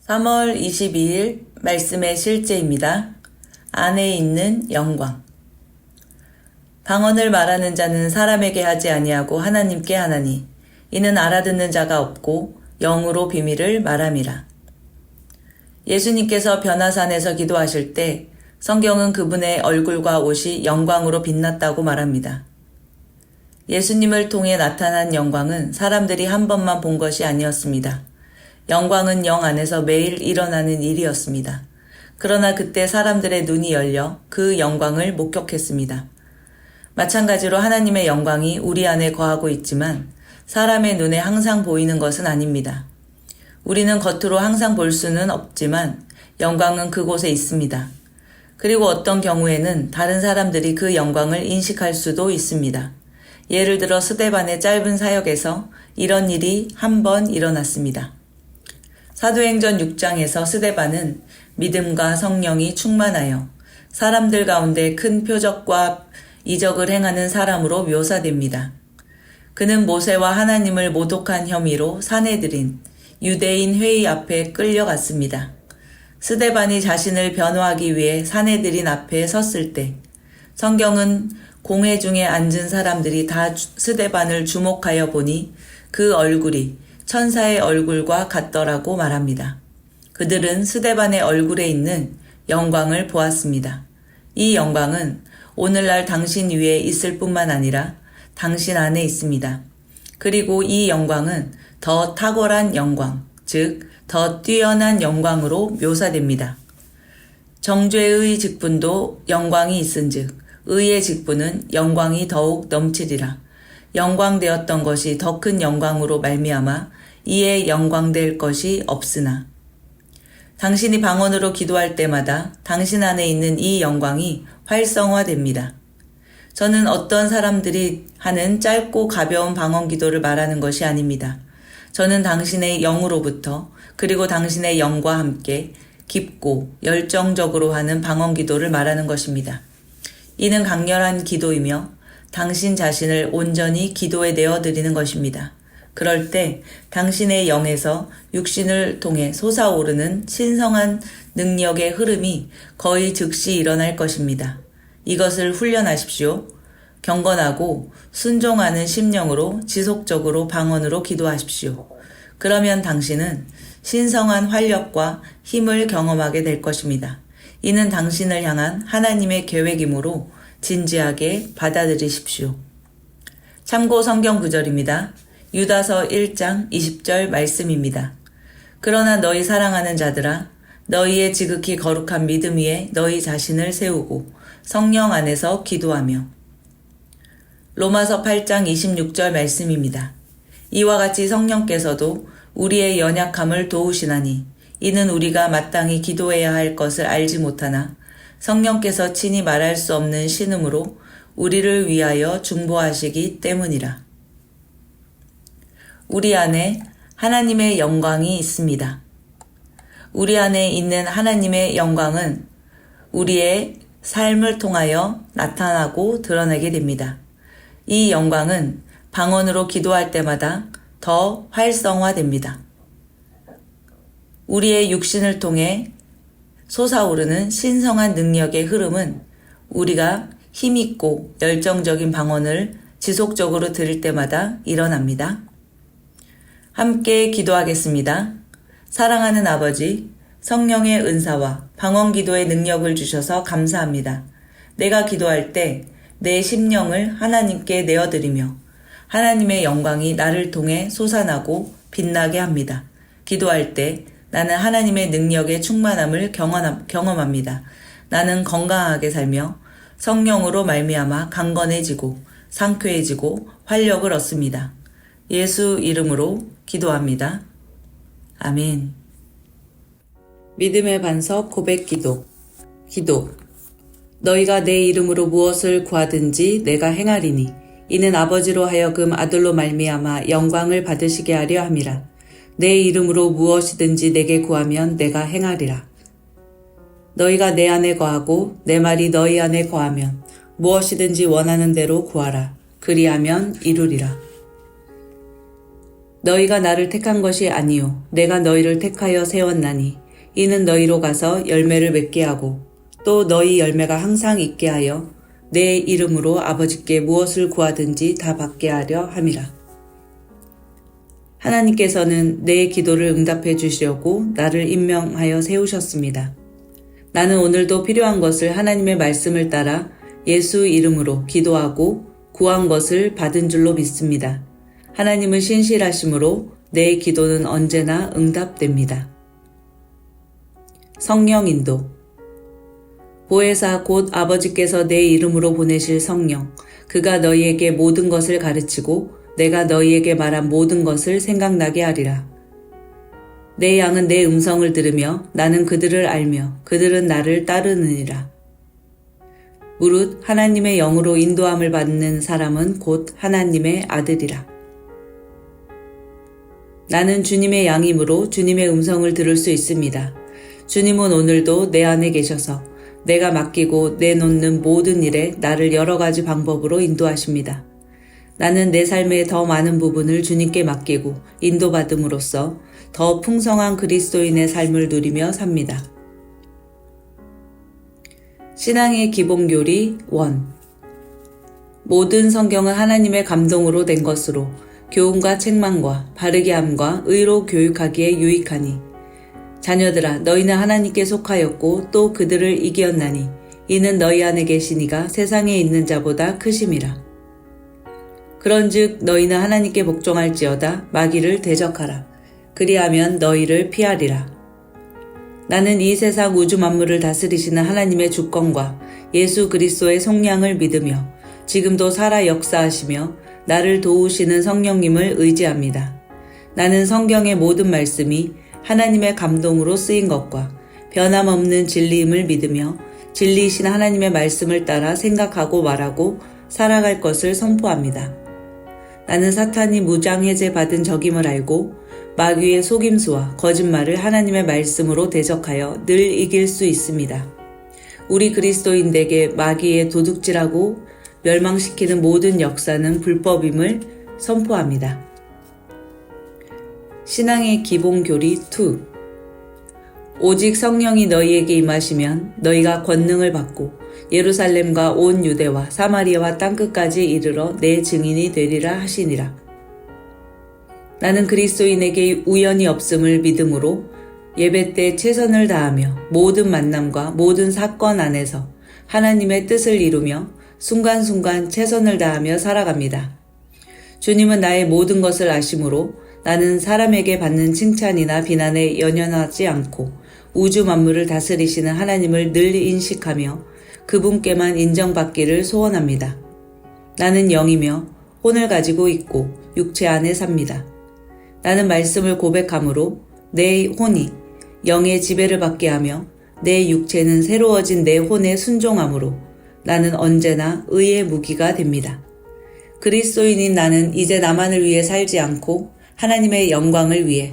3월 22일 말씀의 실제입니다. 안에 있는 영광. 방언을 말하는 자는 사람에게 하지 아니하고 하나님께 하나니 이는 알아듣는 자가 없고 영으로 비밀을 말함이라. 예수님께서 변화산에서 기도하실 때 성경은 그분의 얼굴과 옷이 영광으로 빛났다고 말합니다. 예수님을 통해 나타난 영광은 사람들이 한 번만 본 것이 아니었습니다. 영광은 영 안에서 매일 일어나는 일이었습니다. 그러나 그때 사람들의 눈이 열려 그 영광을 목격했습니다. 마찬가지로 하나님의 영광이 우리 안에 거하고 있지만 사람의 눈에 항상 보이는 것은 아닙니다. 우리는 겉으로 항상 볼 수는 없지만 영광은 그곳에 있습니다. 그리고 어떤 경우에는 다른 사람들이 그 영광을 인식할 수도 있습니다. 예를 들어 스데반의 짧은 사역에서 이런 일이 한 번 일어났습니다. 사도행전 6장에서 스데반은 믿음과 성령이 충만하여 사람들 가운데 큰 표적과 이적을 행하는 사람으로 묘사됩니다. 그는 모세와 하나님을 모독한 혐의로 산헤드린 유대인 회의 앞에 끌려갔습니다. 스데반이 자신을 변호하기 위해 산헤드린 앞에 섰을 때 성경은 공회 중에 앉은 사람들이 다 스데반을 주목하여 보니 그 얼굴이 천사의 얼굴과 같더라고 말합니다. 그들은 스데반의 얼굴에 있는 영광을 보았습니다. 이 영광은 오늘날 당신 위에 있을 뿐만 아니라 당신 안에 있습니다. 그리고 이 영광은 더 탁월한 영광, 즉 더 뛰어난 영광으로 묘사됩니다. 정죄의 직분도 영광이 있은즉 의의 직분은 영광이 더욱 넘치리라. 영광되었던 것이 더 큰 영광으로 말미암아 이에 영광될 것이 없으나 당신이 방언으로 기도할 때마다 당신 안에 있는 이 영광이 활성화됩니다. 저는 어떤 사람들이 하는 짧고 가벼운 방언 기도를 말하는 것이 아닙니다. 저는 당신의 영으로부터 그리고 당신의 영과 함께 깊고 열정적으로 하는 방언 기도를 말하는 것입니다. 이는 강렬한 기도이며 당신 자신을 온전히 기도에 내어드리는 것입니다. 그럴 때 당신의 영에서 육신을 통해 솟아오르는 신성한 능력의 흐름이 거의 즉시 일어날 것입니다. 이것을 훈련하십시오. 경건하고 순종하는 심령으로 지속적으로 방언으로 기도하십시오. 그러면 당신은 신성한 활력과 힘을 경험하게 될 것입니다. 이는 당신을 향한 하나님의 계획이므로 진지하게 받아들이십시오. 참고 성경 구절입니다. 유다서 1장 20절 말씀입니다. 그러나 너희 사랑하는 자들아 너희의 지극히 거룩한 믿음 위에 너희 자신을 세우고 성령 안에서 기도하며. 로마서 8장 26절 말씀입니다. 이와 같이 성령께서도 우리의 연약함을 도우시나니 이는 우리가 마땅히 기도해야 할 것을 알지 못하나 성령께서 친히 말할 수 없는 신음으로 우리를 위하여 중보하시기 때문이라. 우리 안에 하나님의 영광이 있습니다. 우리 안에 있는 하나님의 영광은 우리의 삶을 통하여 나타나고 드러나게 됩니다. 이 영광은 방언으로 기도할 때마다 더 활성화됩니다. 우리의 육신을 통해 솟아오르는 신성한 능력의 흐름은 우리가 힘있고 열정적인 방언을 지속적으로 들을 때마다 일어납니다. 함께 기도하겠습니다. 사랑하는 아버지, 성령의 은사와 방언 기도의 능력을 주셔서 감사합니다. 내가 기도할 때 내 심령을 하나님께 내어드리며 하나님의 영광이 나를 통해 솟아나고 빛나게 합니다. 기도할 때 나는 하나님의 능력의 충만함을 경험합니다. 나는 건강하게 살며 성령으로 말미암아 강건해지고 상쾌해지고 활력을 얻습니다. 예수 이름으로 기도합니다. 아멘. 믿음의 반석 고백 기도. 너희가 내 이름으로 무엇을 구하든지 내가 행하리니 이는 아버지로 하여금 아들로 말미암아 영광을 받으시게 하려 함이라. 내 이름으로 무엇이든지 내게 구하면 내가 행하리라. 너희가 내 안에 거하고 내 말이 너희 안에 거하면 무엇이든지 원하는 대로 구하라. 그리하면 이루리라. 너희가 나를 택한 것이 아니요 내가 너희를 택하여 세웠나니 이는 너희로 가서 열매를 맺게 하고 또 너희 열매가 항상 있게 하여 내 이름으로 아버지께 무엇을 구하든지 다 받게 하려 함이라. 하나님께서는 내 기도를 응답해 주시려고 나를 임명하여 세우셨습니다. 나는 오늘도 필요한 것을 하나님의 말씀을 따라 예수 이름으로 기도하고 구한 것을 받은 줄로 믿습니다. 하나님은 신실하심으로 내 기도는 언제나 응답됩니다. 성령 인도. 보혜사 곧 아버지께서 내 이름으로 보내실 성령, 그가 너희에게 모든 것을 가르치고 내가 너희에게 말한 모든 것을 생각나게 하리라. 내 양은 내 음성을 들으며 나는 그들을 알며 그들은 나를 따르느니라. 무릇 하나님의 영으로 인도함을 받는 사람은 곧 하나님의 아들이라. 나는 주님의 양이므로 주님의 음성을 들을 수 있습니다. 주님은 오늘도 내 안에 계셔서 내가 맡기고 내놓는 모든 일에 나를 여러 가지 방법으로 인도하십니다. 나는 내 삶의 더 많은 부분을 주님께 맡기고 인도받음으로써 더 풍성한 그리스도인의 삶을 누리며 삽니다. 신앙의 기본교리 1. 모든 성경은 하나님의 감동으로 된 것으로 교훈과 책망과 바르게 함과 의로 교육하기에 유익하니 자녀들아 너희는 하나님께 속하였고 또 그들을 이기었나니 이는 너희 안에 계신 이가 세상에 있는 자보다 크심이라. 그런즉 너희는 하나님께 복종할지어다 마귀를 대적하라. 그리하면 너희를 피하리라. 나는 이 세상 우주 만물을 다스리시는 하나님의 주권과 예수 그리스도의 속량을 믿으며 지금도 살아 역사하시며 나를 도우시는 성령님을 의지합니다. 나는 성경의 모든 말씀이 하나님의 감동으로 쓰인 것과 변함없는 진리임을 믿으며 진리이신 하나님의 말씀을 따라 생각하고 말하고 살아갈 것을 선포합니다. 나는 사탄이 무장해제 받은 적임을 알고 마귀의 속임수와 거짓말을 하나님의 말씀으로 대적하여 늘 이길 수 있습니다. 우리 그리스도인에게 마귀의 도둑질하고 멸망시키는 모든 역사는 불법임을 선포합니다. 신앙의 기본교리 2. 오직 성령이 너희에게 임하시면 너희가 권능을 받고 예루살렘과 온 유대와 사마리아와 땅끝까지 이르러 내 증인이 되리라 하시니라. 나는 그리스도인에게 우연이 없음을 믿음으로 예배 때 최선을 다하며 모든 만남과 모든 사건 안에서 하나님의 뜻을 이루며 순간순간 최선을 다하며 살아갑니다. 주님은 나의 모든 것을 아심으로 나는 사람에게 받는 칭찬이나 비난에 연연하지 않고 우주 만물을 다스리시는 하나님을 늘 인식하며 그분께만 인정받기를 소원합니다. 나는 영이며 혼을 가지고 있고 육체 안에 삽니다. 나는 말씀을 고백함으로 내 혼이 영의 지배를 받게 하며 내 육체는 새로워진 내 혼에 순종함으로 나는 언제나 의의 무기가 됩니다. 그리스도인인 나는 이제 나만을 위해 살지 않고 하나님의 영광을 위해,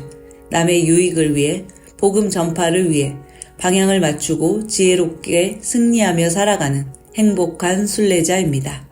남의 유익을 위해, 복음 전파를 위해 방향을 맞추고 지혜롭게 승리하며 살아가는 행복한 순례자입니다.